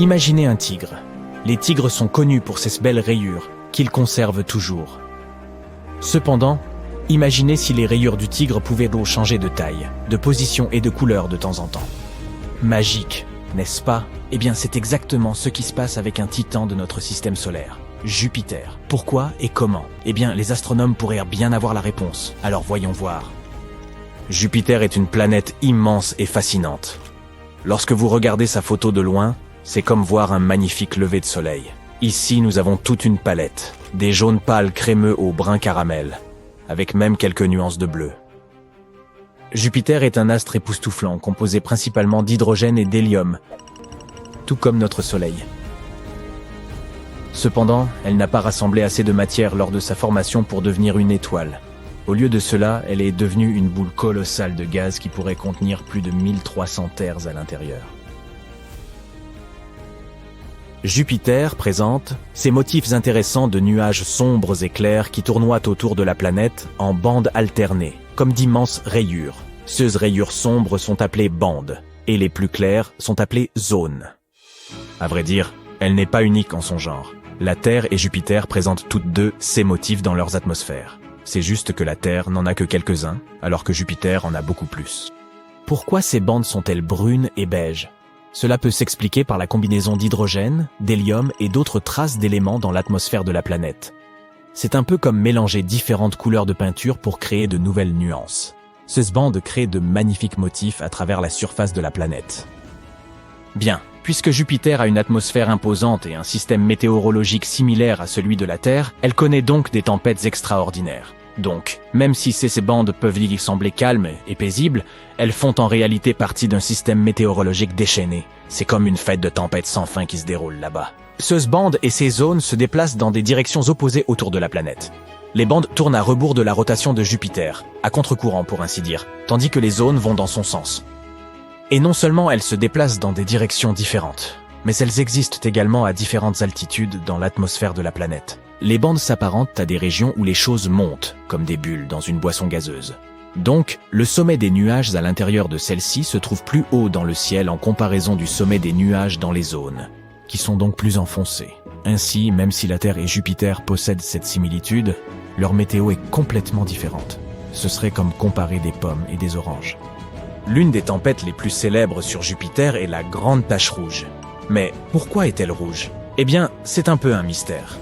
Imaginez un tigre. Les tigres sont connus pour ces belles rayures qu'ils conservent toujours. Cependant, imaginez si les rayures du tigre pouvaient changer de taille, de position et de couleur de temps en temps. Magique, n'est-ce pas? Eh bien, c'est exactement ce qui se passe avec un titan de notre système solaire, Jupiter. Pourquoi et comment? Eh bien, les astronomes pourraient bien avoir la réponse. Alors voyons voir. Jupiter est une planète immense et fascinante. Lorsque vous regardez sa photo de loin, c'est comme voir un magnifique lever de soleil. Ici, nous avons toute une palette, des jaunes pâles crémeux au brun caramel, avec même quelques nuances de bleu. Jupiter est un astre époustouflant, composé principalement d'hydrogène et d'hélium, tout comme notre Soleil. Cependant, elle n'a pas rassemblé assez de matière lors de sa formation pour devenir une étoile. Au lieu de cela, elle est devenue une boule colossale de gaz qui pourrait contenir plus de 1300 terres à l'intérieur. Jupiter présente ces motifs intéressants de nuages sombres et clairs qui tournoient autour de la planète en bandes alternées, comme d'immenses rayures. Ces rayures sombres sont appelées bandes, et les plus claires sont appelées zones. À vrai dire, elle n'est pas unique en son genre. La Terre et Jupiter présentent toutes deux ces motifs dans leurs atmosphères. C'est juste que la Terre n'en a que quelques-uns, alors que Jupiter en a beaucoup plus. Pourquoi ces bandes sont-elles brunes et beiges ? Cela peut s'expliquer par la combinaison d'hydrogène, d'hélium et d'autres traces d'éléments dans l'atmosphère de la planète. C'est un peu comme mélanger différentes couleurs de peinture pour créer de nouvelles nuances. Ces bandes créent de magnifiques motifs à travers la surface de la planète. Bien, puisque Jupiter a une atmosphère imposante et un système météorologique similaire à celui de la Terre, elle connaît donc des tempêtes extraordinaires. Donc, même si ces bandes peuvent y sembler calmes et paisibles, elles font en réalité partie d'un système météorologique déchaîné. C'est comme une fête de tempête sans fin qui se déroule là-bas. Ces bandes et ces zones se déplacent dans des directions opposées autour de la planète. Les bandes tournent à rebours de la rotation de Jupiter, à contre-courant pour ainsi dire, tandis que les zones vont dans son sens. Et non seulement elles se déplacent dans des directions différentes, mais elles existent également à différentes altitudes dans l'atmosphère de la planète. Les bandes s'apparentent à des régions où les choses montent, comme des bulles dans une boisson gazeuse. Donc, le sommet des nuages à l'intérieur de celle-ci se trouve plus haut dans le ciel en comparaison du sommet des nuages dans les zones, qui sont donc plus enfoncées. Ainsi, même si la Terre et Jupiter possèdent cette similitude, leur météo est complètement différente. Ce serait comme comparer des pommes et des oranges. L'une des tempêtes les plus célèbres sur Jupiter est la Grande Tache Rouge. Mais pourquoi est-elle rouge? Eh bien, c'est un peu un mystère.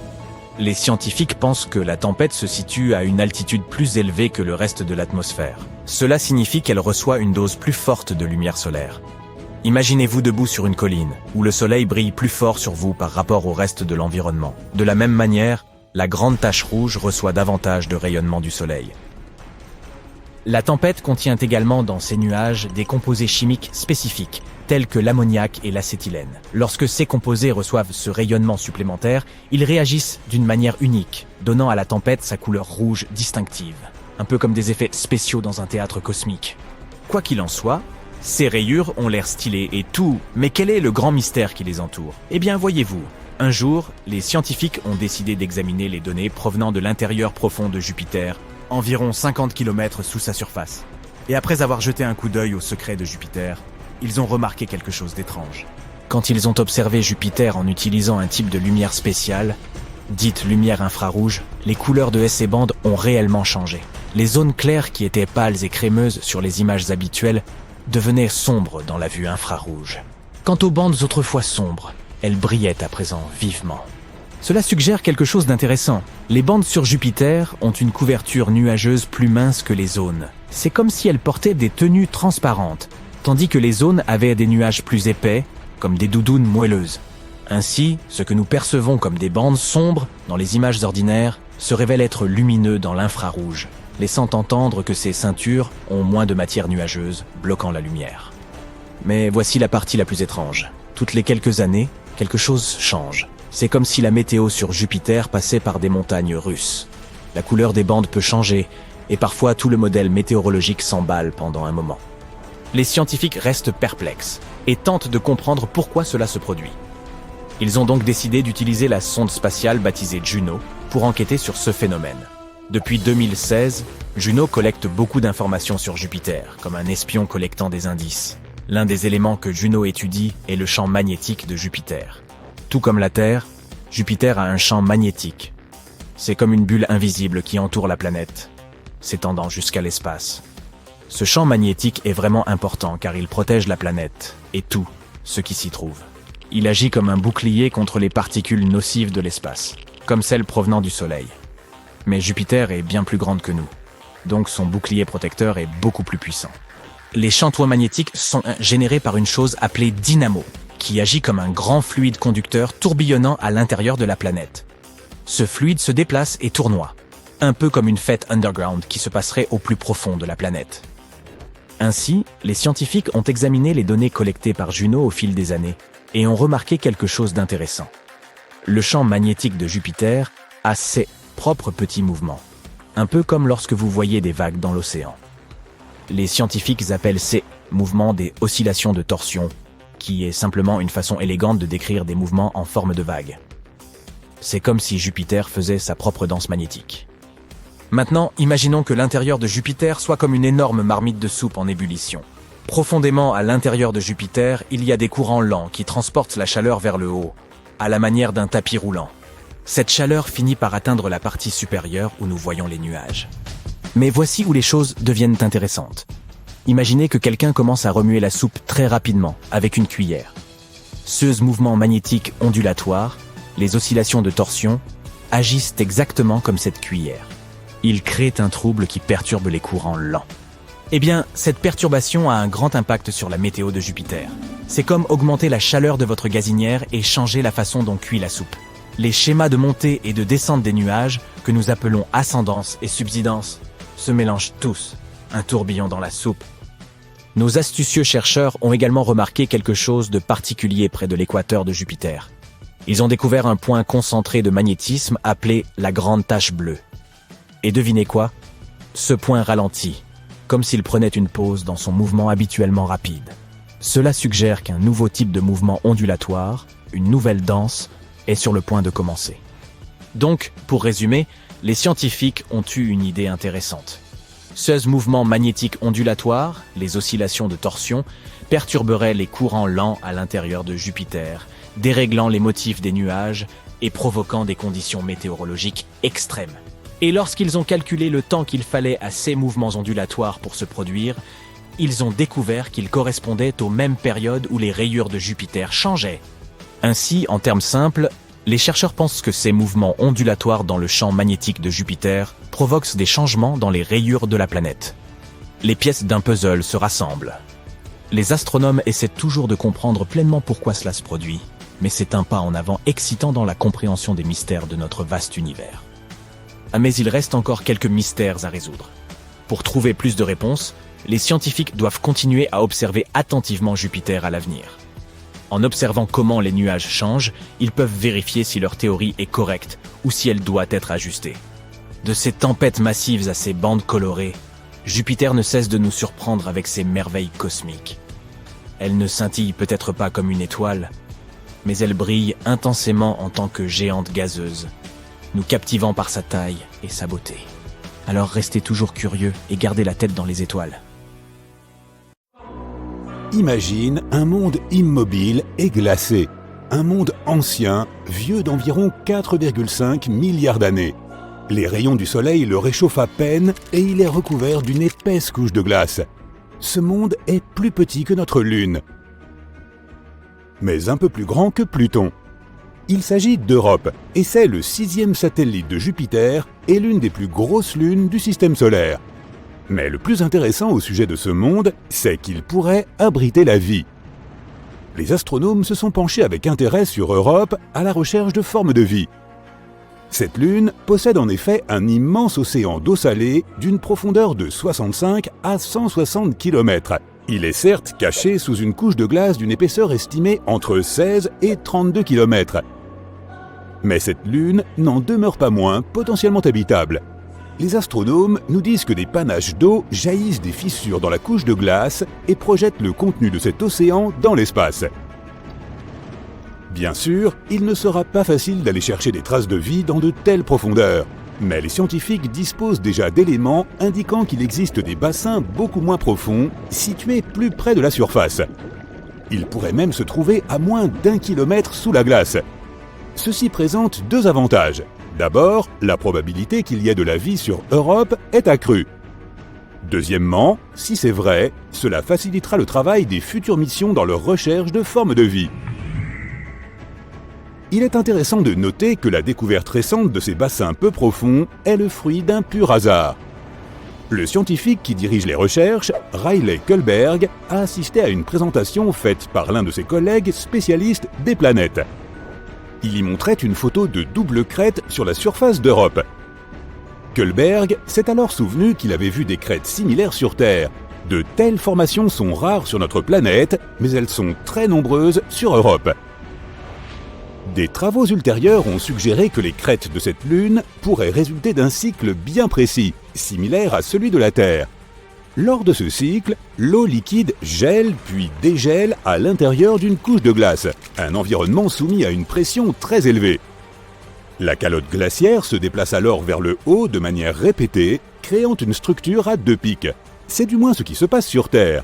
Les scientifiques pensent que la tempête se situe à une altitude plus élevée que le reste de l'atmosphère. Cela signifie qu'elle reçoit une dose plus forte de lumière solaire. Imaginez-vous debout sur une colline, où le soleil brille plus fort sur vous par rapport au reste de l'environnement. De la même manière, la Grande Tache Rouge reçoit davantage de rayonnement du soleil. La tempête contient également dans ces nuages des composés chimiques spécifiques, tels que l'ammoniac et l'acétylène. Lorsque ces composés reçoivent ce rayonnement supplémentaire, ils réagissent d'une manière unique, donnant à la tempête sa couleur rouge distinctive, un peu comme des effets spéciaux dans un théâtre cosmique. Quoi qu'il en soit, ces rayures ont l'air stylées et tout, mais quel est le grand mystère qui les entoure? Eh bien, voyez-vous, un jour, les scientifiques ont décidé d'examiner les données provenant de l'intérieur profond de Jupiter, environ 50 km sous sa surface. Et après avoir jeté un coup d'œil au secret de Jupiter, ils ont remarqué quelque chose d'étrange. Quand ils ont observé Jupiter en utilisant un type de lumière spéciale, dite lumière infrarouge, les couleurs de ces bandes ont réellement changé. Les zones claires qui étaient pâles et crémeuses sur les images habituelles devenaient sombres dans la vue infrarouge. Quant aux bandes autrefois sombres, elles brillaient à présent vivement. Cela suggère quelque chose d'intéressant. Les bandes sur Jupiter ont une couverture nuageuse plus mince que les zones. C'est comme si elles portaient des tenues transparentes, tandis que les zones avaient des nuages plus épais, comme des doudounes moelleuses. Ainsi, ce que nous percevons comme des bandes sombres dans les images ordinaires se révèle être lumineux dans l'infrarouge, laissant entendre que ces ceintures ont moins de matière nuageuse, bloquant la lumière. Mais voici la partie la plus étrange. Toutes les quelques années, quelque chose change. C'est comme si la météo sur Jupiter passait par des montagnes russes. La couleur des bandes peut changer, et parfois tout le modèle météorologique s'emballe pendant un moment. Les scientifiques restent perplexes et tentent de comprendre pourquoi cela se produit. Ils ont donc décidé d'utiliser la sonde spatiale baptisée Juno pour enquêter sur ce phénomène. Depuis 2016, Juno collecte beaucoup d'informations sur Jupiter, comme un espion collectant des indices. L'un des éléments que Juno étudie est le champ magnétique de Jupiter. Tout comme la Terre, Jupiter a un champ magnétique. C'est comme une bulle invisible qui entoure la planète, s'étendant jusqu'à l'espace. Ce champ magnétique est vraiment important car il protège la planète et tout ce qui s'y trouve. Il agit comme un bouclier contre les particules nocives de l'espace, comme celles provenant du Soleil. Mais Jupiter est bien plus grande que nous, donc son bouclier protecteur est beaucoup plus puissant. Les champs magnétiques sont générés par une chose appelée dynamo, qui agit comme un grand fluide conducteur tourbillonnant à l'intérieur de la planète. Ce fluide se déplace et tournoie, un peu comme une fête underground qui se passerait au plus profond de la planète. Ainsi, les scientifiques ont examiné les données collectées par Juno au fil des années et ont remarqué quelque chose d'intéressant. Le champ magnétique de Jupiter a ses propres petits mouvements, un peu comme lorsque vous voyez des vagues dans l'océan. Les scientifiques appellent ces mouvements des oscillations de torsion, qui est simplement une façon élégante de décrire des mouvements en forme de vagues. C'est comme si Jupiter faisait sa propre danse magnétique. Maintenant, imaginons que l'intérieur de Jupiter soit comme une énorme marmite de soupe en ébullition. Profondément à l'intérieur de Jupiter, il y a des courants lents qui transportent la chaleur vers le haut, à la manière d'un tapis roulant. Cette chaleur finit par atteindre la partie supérieure où nous voyons les nuages. Mais voici où les choses deviennent intéressantes. Imaginez que quelqu'un commence à remuer la soupe très rapidement, avec une cuillère. Ces mouvements magnétiques ondulatoires, les oscillations de torsion, agissent exactement comme cette cuillère. Ils créent un trouble qui perturbe les courants lents. Eh bien, cette perturbation a un grand impact sur la météo de Jupiter. C'est comme augmenter la chaleur de votre gazinière et changer la façon dont cuit la soupe. Les schémas de montée et de descente des nuages, que nous appelons ascendance et subsidence, se mélangent tous, un tourbillon dans la soupe. Nos astucieux chercheurs ont également remarqué quelque chose de particulier près de l'équateur de Jupiter. Ils ont découvert un point concentré de magnétisme appelé la grande tache bleue. Et devinez quoi? Ce point ralentit, comme s'il prenait une pause dans son mouvement habituellement rapide. Cela suggère qu'un nouveau type de mouvement ondulatoire, une nouvelle danse, est sur le point de commencer. Donc, pour résumer, les scientifiques ont eu une idée intéressante. Ces mouvements magnétiques ondulatoires, les oscillations de torsion, perturberaient les courants lents à l'intérieur de Jupiter, déréglant les motifs des nuages et provoquant des conditions météorologiques extrêmes. Et lorsqu'ils ont calculé le temps qu'il fallait à ces mouvements ondulatoires pour se produire, ils ont découvert qu'ils correspondaient aux mêmes périodes où les rayures de Jupiter changeaient. Ainsi, en termes simples, les chercheurs pensent que ces mouvements ondulatoires dans le champ magnétique de Jupiter provoquent des changements dans les rayures de la planète. Les pièces d'un puzzle se rassemblent. Les astronomes essaient toujours de comprendre pleinement pourquoi cela se produit, mais c'est un pas en avant excitant dans la compréhension des mystères de notre vaste univers. Mais il reste encore quelques mystères à résoudre. Pour trouver plus de réponses, les scientifiques doivent continuer à observer attentivement Jupiter à l'avenir. En observant comment les nuages changent, ils peuvent vérifier si leur théorie est correcte ou si elle doit être ajustée. De ces tempêtes massives à ces bandes colorées, Jupiter ne cesse de nous surprendre avec ses merveilles cosmiques. Elle ne scintille peut-être pas comme une étoile, mais elle brille intensément en tant que géante gazeuse, nous captivant par sa taille et sa beauté. Alors restez toujours curieux et gardez la tête dans les étoiles. Imagine un monde immobile et glacé. Un monde ancien, vieux d'environ 4,5 milliards d'années. Les rayons du soleil le réchauffent à peine et il est recouvert d'une épaisse couche de glace. Ce monde est plus petit que notre Lune, mais un peu plus grand que Pluton. Il s'agit d'Europe et c'est le 6e satellite de Jupiter et l'une des plus grosses lunes du système solaire. Mais le plus intéressant au sujet de ce monde, c'est qu'il pourrait abriter la vie. Les astronomes se sont penchés avec intérêt sur Europe à la recherche de formes de vie. Cette lune possède en effet un immense océan d'eau salée d'une profondeur de 65 à 160 km. Il est certes caché sous une couche de glace d'une épaisseur estimée entre 16 et 32 km. Mais cette lune n'en demeure pas moins potentiellement habitable. Les astronomes nous disent que des panaches d'eau jaillissent des fissures dans la couche de glace et projettent le contenu de cet océan dans l'espace. Bien sûr, il ne sera pas facile d'aller chercher des traces de vie dans de telles profondeurs. Mais les scientifiques disposent déjà d'éléments indiquant qu'il existe des bassins beaucoup moins profonds, situés plus près de la surface. Ils pourraient même se trouver à moins d'1 kilomètre sous la glace. Ceci présente deux avantages. D'abord, la probabilité qu'il y ait de la vie sur Europe est accrue. Deuxièmement, si c'est vrai, cela facilitera le travail des futures missions dans leur recherche de formes de vie. Il est intéressant de noter que la découverte récente de ces bassins peu profonds est le fruit d'un pur hasard. Le scientifique qui dirige les recherches, Riley Kullberg, a assisté à une présentation faite par l'un de ses collègues spécialistes des planètes. Il y montrait une photo de double crête sur la surface d'Europe. Kullberg s'est alors souvenu qu'il avait vu des crêtes similaires sur Terre. De telles formations sont rares sur notre planète, mais elles sont très nombreuses sur Europe. Des travaux ultérieurs ont suggéré que les crêtes de cette lune pourraient résulter d'un cycle bien précis, similaire à celui de la Terre. Lors de ce cycle, l'eau liquide gèle puis dégèle à l'intérieur d'une couche de glace, un environnement soumis à une pression très élevée. La calotte glaciaire se déplace alors vers le haut de manière répétée, créant une structure à deux pics. C'est du moins ce qui se passe sur Terre.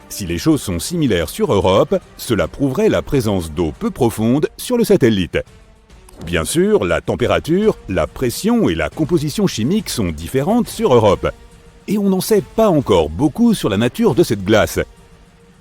Si les choses sont similaires sur Europe, cela prouverait la présence d'eau peu profonde sur le satellite. Bien sûr, la température, la pression et la composition chimique sont différentes sur Europe. Et on n'en sait pas encore beaucoup sur la nature de cette glace.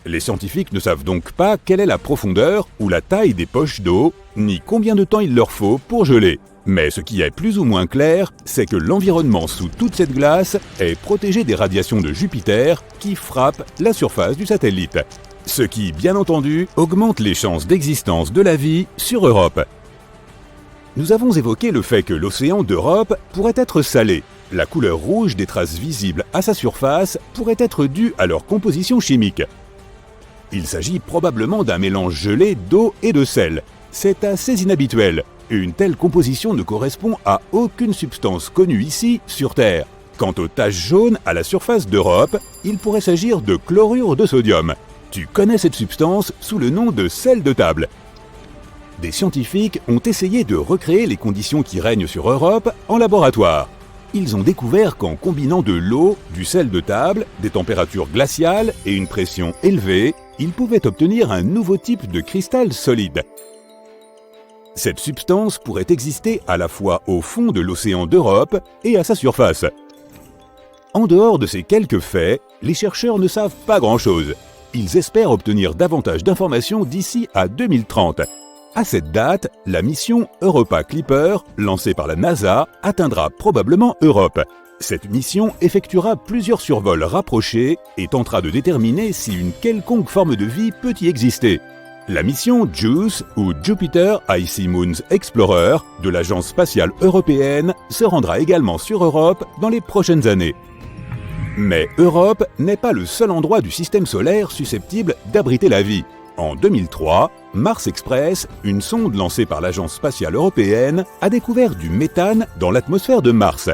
Les scientifiques ne savent donc pas quelle est la profondeur ou la taille des poches d'eau, ni combien de temps il leur faut pour geler. Mais ce qui est plus ou moins clair, c'est que l'environnement sous toute cette glace est protégé des radiations de Jupiter qui frappent la surface du satellite. Ce qui, bien entendu, augmente les chances d'existence de la vie sur Europe. Nous avons évoqué le fait que l'océan d'Europe pourrait être salé. La couleur rouge des traces visibles à sa surface pourrait être due à leur composition chimique. Il s'agit probablement d'un mélange gelé d'eau et de sel. C'est assez inhabituel. Une telle composition ne correspond à aucune substance connue ici, sur Terre. Quant aux taches jaunes à la surface d'Europe, il pourrait s'agir de chlorure de sodium. Tu connais cette substance sous le nom de sel de table. Des scientifiques ont essayé de recréer les conditions qui règnent sur Europe en laboratoire. Ils ont découvert qu'en combinant de l'eau, du sel de table, des températures glaciales et une pression élevée, ils pouvaient obtenir un nouveau type de cristal solide. Cette substance pourrait exister à la fois au fond de l'océan d'Europe et à sa surface. En dehors de ces quelques faits, les chercheurs ne savent pas grand-chose. Ils espèrent obtenir davantage d'informations d'ici à 2030. À cette date, la mission Europa Clipper, lancée par la NASA, atteindra probablement Europe. Cette mission effectuera plusieurs survols rapprochés et tentera de déterminer si une quelconque forme de vie peut y exister. La mission JUICE, ou Jupiter Icy Moons Explorer, de l'Agence spatiale européenne, se rendra également sur Europe dans les prochaines années. Mais Europe n'est pas le seul endroit du système solaire susceptible d'abriter la vie. En 2003, Mars Express, une sonde lancée par l'Agence spatiale européenne, a découvert du méthane dans l'atmosphère de Mars.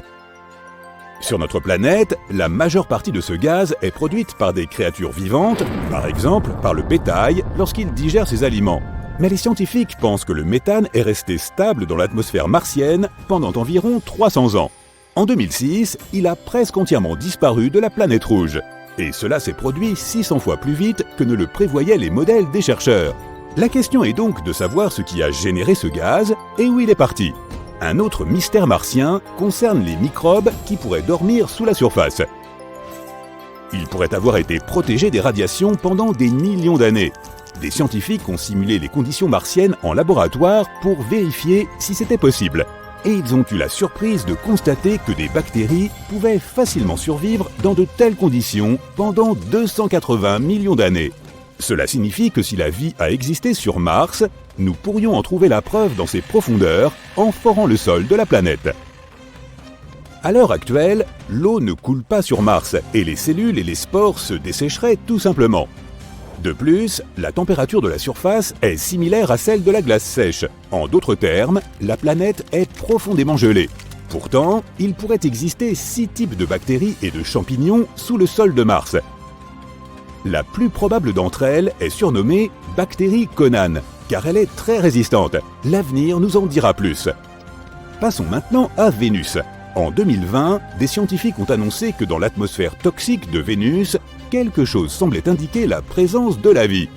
Sur notre planète, la majeure partie de ce gaz est produite par des créatures vivantes, par exemple par le bétail lorsqu'il digère ses aliments. Mais les scientifiques pensent que le méthane est resté stable dans l'atmosphère martienne pendant environ 300 ans. En 2006, il a presque entièrement disparu de la planète rouge. Et cela s'est produit 600 fois plus vite que ne le prévoyaient les modèles des chercheurs. La question est donc de savoir ce qui a généré ce gaz et où il est parti. Un autre mystère martien concerne les microbes qui pourraient dormir sous la surface. Ils pourraient avoir été protégés des radiations pendant des millions d'années. Des scientifiques ont simulé les conditions martiennes en laboratoire pour vérifier si c'était possible. Et ils ont eu la surprise de constater que des bactéries pouvaient facilement survivre dans de telles conditions pendant 280 millions d'années. Cela signifie que si la vie a existé sur Mars, nous pourrions en trouver la preuve dans ses profondeurs en forant le sol de la planète. À l'heure actuelle, l'eau ne coule pas sur Mars et les cellules et les spores se dessécheraient tout simplement. De plus, la température de la surface est similaire à celle de la glace sèche. En d'autres termes, la planète est profondément gelée. Pourtant, il pourrait exister 6 types de bactéries et de champignons sous le sol de Mars. La plus probable d'entre elles est surnommée bactérie Conan, car elle est très résistante. L'avenir nous en dira plus. Passons maintenant à Vénus. En 2020, des scientifiques ont annoncé que dans l'atmosphère toxique de Vénus, quelque chose semblait indiquer la présence de la vie.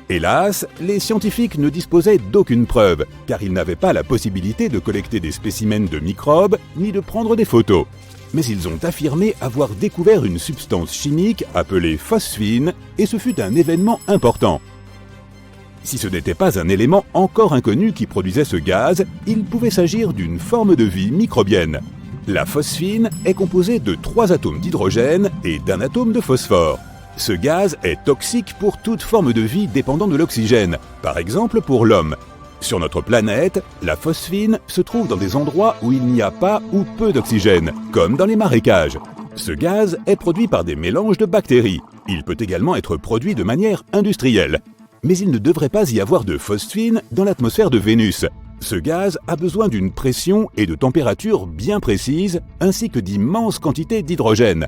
Hélas, les scientifiques ne disposaient d'aucune preuve, car ils n'avaient pas la possibilité de collecter des spécimens de microbes ni de prendre des photos. Mais ils ont affirmé avoir découvert une substance chimique appelée phosphine, et ce fut un événement important. Si ce n'était pas un élément encore inconnu qui produisait ce gaz, il pouvait s'agir d'une forme de vie microbienne. La phosphine est composée de 3 atomes d'hydrogène et d'un atome de phosphore. Ce gaz est toxique pour toute forme de vie dépendant de l'oxygène, par exemple pour l'homme. Sur notre planète, la phosphine se trouve dans des endroits où il n'y a pas ou peu d'oxygène, comme dans les marécages. Ce gaz est produit par des mélanges de bactéries. Il peut également être produit de manière industrielle. Mais il ne devrait pas y avoir de phosphine dans l'atmosphère de Vénus. Ce gaz a besoin d'une pression et de température bien précises, ainsi que d'immenses quantités d'hydrogène.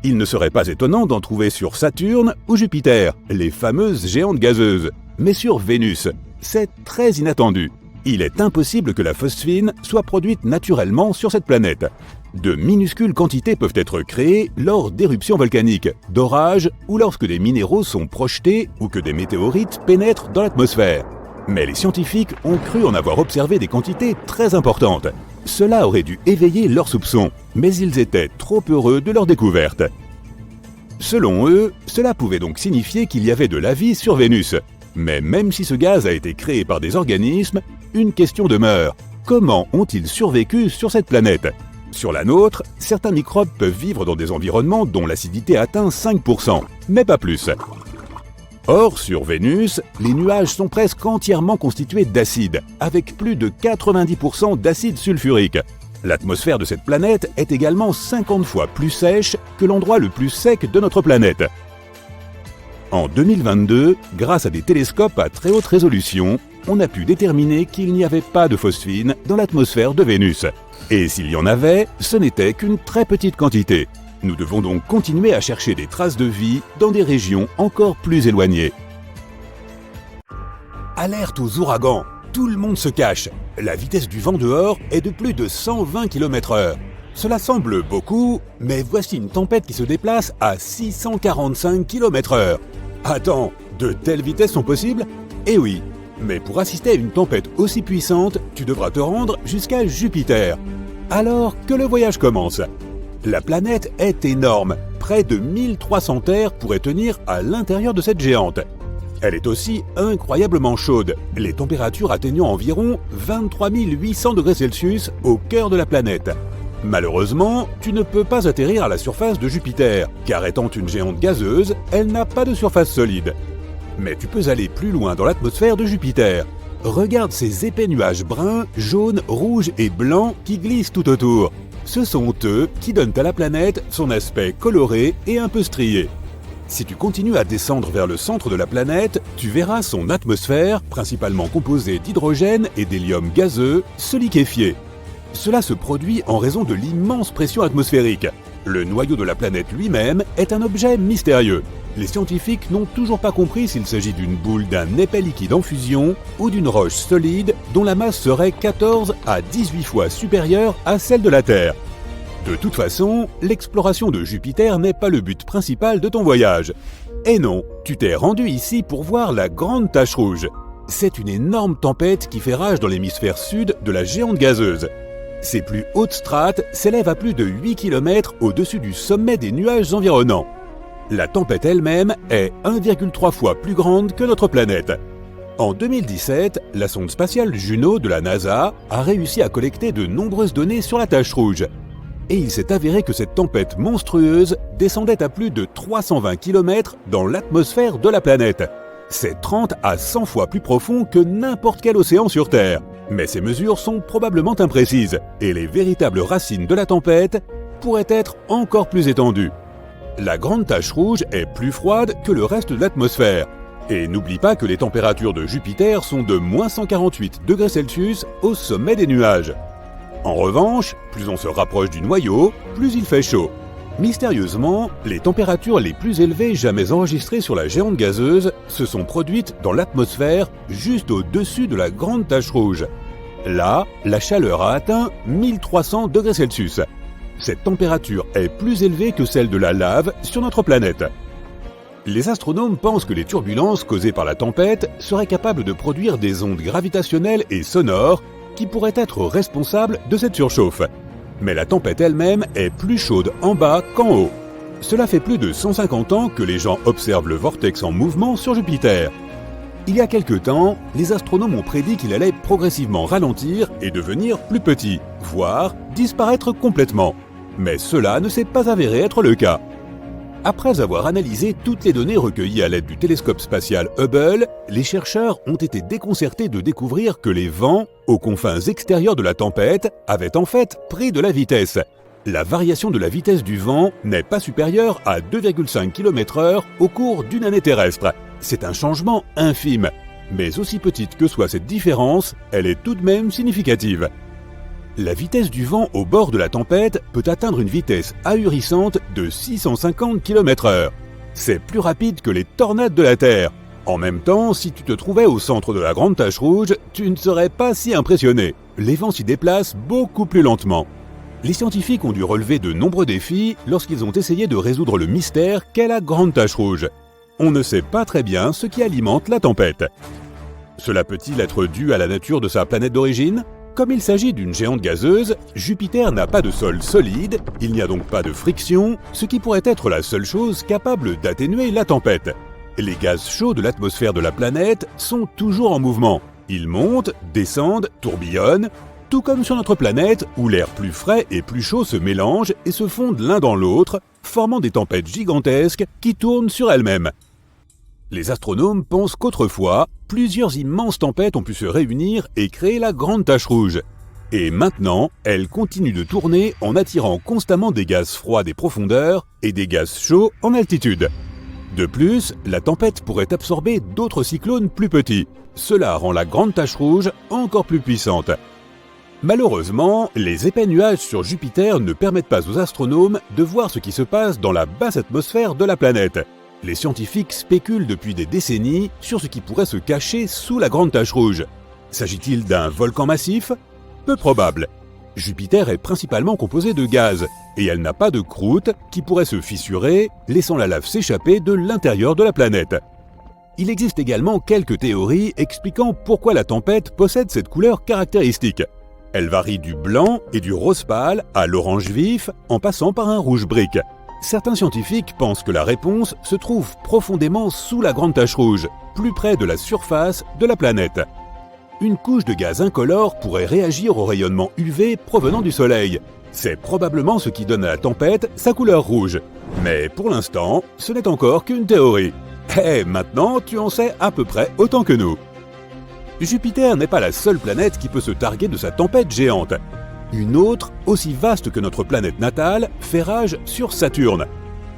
Il ne serait pas étonnant d'en trouver sur Saturne ou Jupiter, les fameuses géantes gazeuses. Mais sur Vénus, c'est très inattendu. Il est impossible que la phosphine soit produite naturellement sur cette planète. De minuscules quantités peuvent être créées lors d'éruptions volcaniques, d'orages ou lorsque des minéraux sont projetés ou que des météorites pénètrent dans l'atmosphère. Mais les scientifiques ont cru en avoir observé des quantités très importantes. Cela aurait dû éveiller leurs soupçons, mais ils étaient trop heureux de leur découverte. Selon eux, cela pouvait donc signifier qu'il y avait de la vie sur Vénus. Mais même si ce gaz a été créé par des organismes, une question demeure. Comment ont-ils survécu sur cette planète ? Sur la nôtre, certains microbes peuvent vivre dans des environnements dont l'acidité atteint 5%, mais pas plus. Or, sur Vénus, les nuages sont presque entièrement constitués d'acide, avec plus de 90% d'acide sulfurique. L'atmosphère de cette planète est également 50 fois plus sèche que l'endroit le plus sec de notre planète. En 2022, grâce à des télescopes à très haute résolution, on a pu déterminer qu'il n'y avait pas de phosphine dans l'atmosphère de Vénus. Et s'il y en avait, ce n'était qu'une très petite quantité. Nous devons donc continuer à chercher des traces de vie dans des régions encore plus éloignées. Alerte aux ouragans! Tout le monde se cache. La vitesse du vent dehors est de plus de 120 km/h. Cela semble beaucoup, mais voici une tempête qui se déplace à 645 km/h. Attends, de telles vitesses sont possibles? Eh oui, mais pour assister à une tempête aussi puissante, tu devras te rendre jusqu'à Jupiter. Alors que le voyage commence. La planète est énorme, près de 1300 terres pourraient tenir à l'intérieur de cette géante. Elle est aussi incroyablement chaude, les températures atteignant environ 23 800 degrés Celsius au cœur de la planète. Malheureusement, tu ne peux pas atterrir à la surface de Jupiter, car étant une géante gazeuse, elle n'a pas de surface solide. Mais tu peux aller plus loin dans l'atmosphère de Jupiter. Regarde ces épais nuages bruns, jaunes, rouges et blancs qui glissent tout autour. Ce sont eux qui donnent à la planète son aspect coloré et un peu strié. Si tu continues à descendre vers le centre de la planète, tu verras son atmosphère, principalement composée d'hydrogène et d'hélium gazeux, se liquéfier. Cela se produit en raison de l'immense pression atmosphérique. Le noyau de la planète lui-même est un objet mystérieux. Les scientifiques n'ont toujours pas compris s'il s'agit d'une boule d'un épais liquide en fusion ou d'une roche solide dont la masse serait 14 à 18 fois supérieure à celle de la Terre. De toute façon, l'exploration de Jupiter n'est pas le but principal de ton voyage. Et non, tu t'es rendu ici pour voir la grande tache rouge. C'est une énorme tempête qui fait rage dans l'hémisphère sud de la géante gazeuse. Ses plus hautes strates s'élèvent à plus de 8 km au-dessus du sommet des nuages environnants. La tempête elle-même est 1,3 fois plus grande que notre planète. En 2017, la sonde spatiale Juno de la NASA a réussi à collecter de nombreuses données sur la tache rouge. Et il s'est avéré que cette tempête monstrueuse descendait à plus de 320 km dans l'atmosphère de la planète. C'est 30 à 100 fois plus profond que n'importe quel océan sur Terre. Mais ces mesures sont probablement imprécises, et les véritables racines de la tempête pourraient être encore plus étendues. La grande tache rouge est plus froide que le reste de l'atmosphère. Et n'oublie pas que les températures de Jupiter sont de moins 148 degrés Celsius au sommet des nuages. En revanche, plus on se rapproche du noyau, plus il fait chaud. Mystérieusement, les températures les plus élevées jamais enregistrées sur la géante gazeuse se sont produites dans l'atmosphère juste au-dessus de la grande tache rouge. Là, la chaleur a atteint 1300 degrés Celsius. Cette température est plus élevée que celle de la lave sur notre planète. Les astronomes pensent que les turbulences causées par la tempête seraient capables de produire des ondes gravitationnelles et sonores qui pourraient être responsables de cette surchauffe. Mais la tempête elle-même est plus chaude en bas qu'en haut. Cela fait plus de 150 ans que les gens observent le vortex en mouvement sur Jupiter. Il y a quelque temps, les astronomes ont prédit qu'il allait progressivement ralentir et devenir plus petit, voire disparaître complètement. Mais cela ne s'est pas avéré être le cas. Après avoir analysé toutes les données recueillies à l'aide du télescope spatial Hubble, les chercheurs ont été déconcertés de découvrir que les vents, aux confins extérieurs de la tempête, avaient en fait pris de la vitesse. La variation de la vitesse du vent n'est pas supérieure à 2,5 km/h au cours d'une année terrestre. C'est un changement infime, mais aussi petite que soit cette différence, elle est tout de même significative. La vitesse du vent au bord de la tempête peut atteindre une vitesse ahurissante de 650 km/h. C'est plus rapide que les tornades de la Terre. En même temps, si tu te trouvais au centre de la grande tache rouge, tu ne serais pas si impressionné. Les vents s'y déplacent beaucoup plus lentement. Les scientifiques ont dû relever de nombreux défis lorsqu'ils ont essayé de résoudre le mystère qu'est la grande tache rouge. On ne sait pas très bien ce qui alimente la tempête. Cela peut-il être dû à la nature de sa planète d'origine ? Comme il s'agit d'une géante gazeuse, Jupiter n'a pas de sol solide, il n'y a donc pas de friction, ce qui pourrait être la seule chose capable d'atténuer la tempête. Les gaz chauds de l'atmosphère de la planète sont toujours en mouvement. Ils montent, descendent, tourbillonnent, tout comme sur notre planète où l'air plus frais et plus chaud se mélangent et se fondent l'un dans l'autre, formant des tempêtes gigantesques qui tournent sur elles-mêmes. Les astronomes pensent qu'autrefois, plusieurs immenses tempêtes ont pu se réunir et créer la grande tache rouge. Et maintenant, elles continuent de tourner en attirant constamment des gaz froids des profondeurs et des gaz chauds en altitude. De plus, la tempête pourrait absorber d'autres cyclones plus petits. Cela rend la grande tache rouge encore plus puissante. Malheureusement, les épais nuages sur Jupiter ne permettent pas aux astronomes de voir ce qui se passe dans la basse atmosphère de la planète. Les scientifiques spéculent depuis des décennies sur ce qui pourrait se cacher sous la grande tache rouge. S'agit-il d'un volcan massif ? Peu probable. Jupiter est principalement composé de gaz, et elle n'a pas de croûte qui pourrait se fissurer, laissant la lave s'échapper de l'intérieur de la planète. Il existe également quelques théories expliquant pourquoi la tempête possède cette couleur caractéristique. Elle varie du blanc et du rose pâle à l'orange vif, en passant par un rouge brique. Certains scientifiques pensent que la réponse se trouve profondément sous la grande tache rouge, plus près de la surface de la planète. Une couche de gaz incolore pourrait réagir au rayonnement UV provenant du Soleil. C'est probablement ce qui donne à la tempête sa couleur rouge. Mais pour l'instant, ce n'est encore qu'une théorie. Et maintenant, tu en sais à peu près autant que nous. Jupiter n'est pas la seule planète qui peut se targuer de sa tempête géante. Une autre, aussi vaste que notre planète natale, fait rage sur Saturne.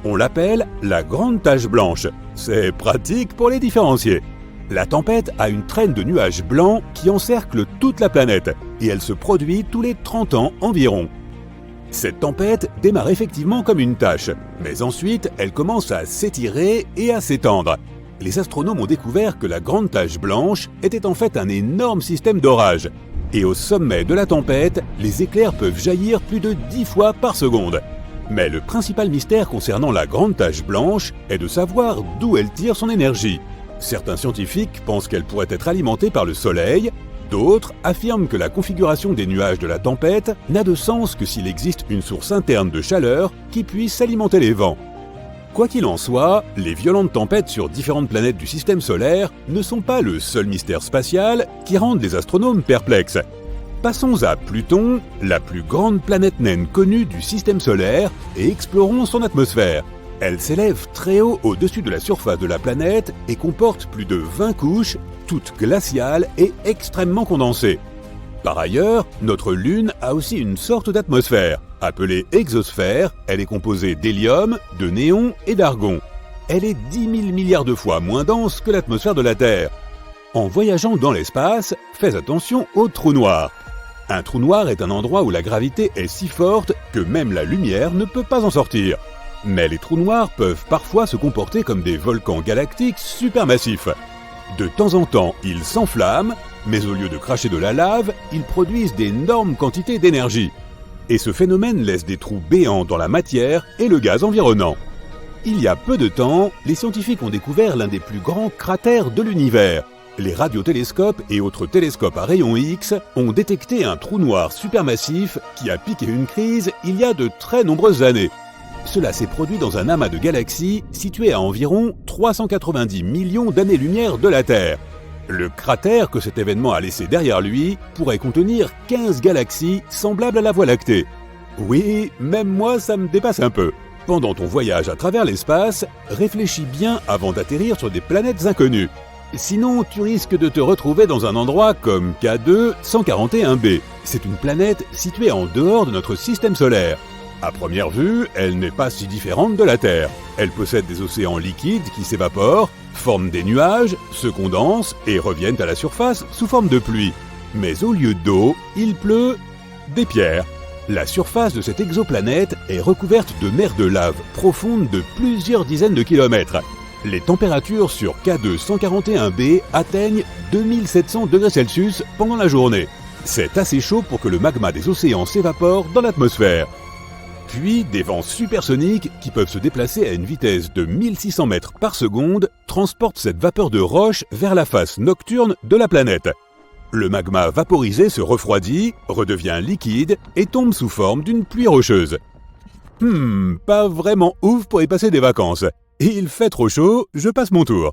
On l'appelle la Grande Tache Blanche. C'est pratique pour les différencier. La tempête a une traîne de nuages blancs qui encercle toute la planète, et elle se produit tous les 30 ans environ. Cette tempête démarre effectivement comme une tache, mais ensuite elle commence à s'étirer et à s'étendre. Les astronomes ont découvert que la Grande Tache Blanche était en fait un énorme système d'orage. Et au sommet de la tempête, les éclairs peuvent jaillir plus de 10 fois par seconde. Mais le principal mystère concernant la Grande Tache Blanche est de savoir d'où elle tire son énergie. Certains scientifiques pensent qu'elle pourrait être alimentée par le Soleil, d'autres affirment que la configuration des nuages de la tempête n'a de sens que s'il existe une source interne de chaleur qui puisse alimenter les vents. Quoi qu'il en soit, les violentes tempêtes sur différentes planètes du système solaire ne sont pas le seul mystère spatial qui rende les astronomes perplexes. Passons à Pluton, la plus grande planète naine connue du système solaire, et explorons son atmosphère. Elle s'élève très haut au-dessus de la surface de la planète et comporte plus de 20 couches, toutes glaciales et extrêmement condensées. Par ailleurs, notre Lune a aussi une sorte d'atmosphère. Appelée exosphère, elle est composée d'hélium, de néon et d'argon. Elle est 10 000 milliards de fois moins dense que l'atmosphère de la Terre. En voyageant dans l'espace, fais attention aux trous noirs. Un trou noir est un endroit où la gravité est si forte que même la lumière ne peut pas en sortir. Mais les trous noirs peuvent parfois se comporter comme des volcans galactiques supermassifs. De temps en temps, ils s'enflamment, mais au lieu de cracher de la lave, ils produisent d'énormes quantités d'énergie. Et ce phénomène laisse des trous béants dans la matière et le gaz environnant. Il y a peu de temps, les scientifiques ont découvert l'un des plus grands cratères de l'univers. Les radiotélescopes et autres télescopes à rayons X ont détecté un trou noir supermassif qui a piqué une crise il y a de très nombreuses années. Cela s'est produit dans un amas de galaxies situé à environ 390 millions d'années-lumière de la Terre. Le cratère que cet événement a laissé derrière lui pourrait contenir 15 galaxies semblables à la Voie lactée. Oui, même moi ça me dépasse un peu. Pendant ton voyage à travers l'espace, réfléchis bien avant d'atterrir sur des planètes inconnues. Sinon, tu risques de te retrouver dans un endroit comme K2 141b. C'est une planète située en dehors de notre système solaire. À première vue, elle n'est pas si différente de la Terre. Elle possède des océans liquides qui s'évaporent, forment des nuages, se condensent et reviennent à la surface sous forme de pluie. Mais au lieu d'eau, il pleut des pierres. La surface de cette exoplanète est recouverte de mers de lave profondes de plusieurs dizaines de kilomètres. Les températures sur K2 141b atteignent 2700 degrés Celsius pendant la journée. C'est assez chaud pour que le magma des océans s'évapore dans l'atmosphère. Puis, des vents supersoniques qui peuvent se déplacer à une vitesse de 1600 mètres par seconde transportent cette vapeur de roche vers la face nocturne de la planète. Le magma vaporisé se refroidit, redevient liquide et tombe sous forme d'une pluie rocheuse. Pas vraiment ouf pour y passer des vacances. Il fait trop chaud, je passe mon tour.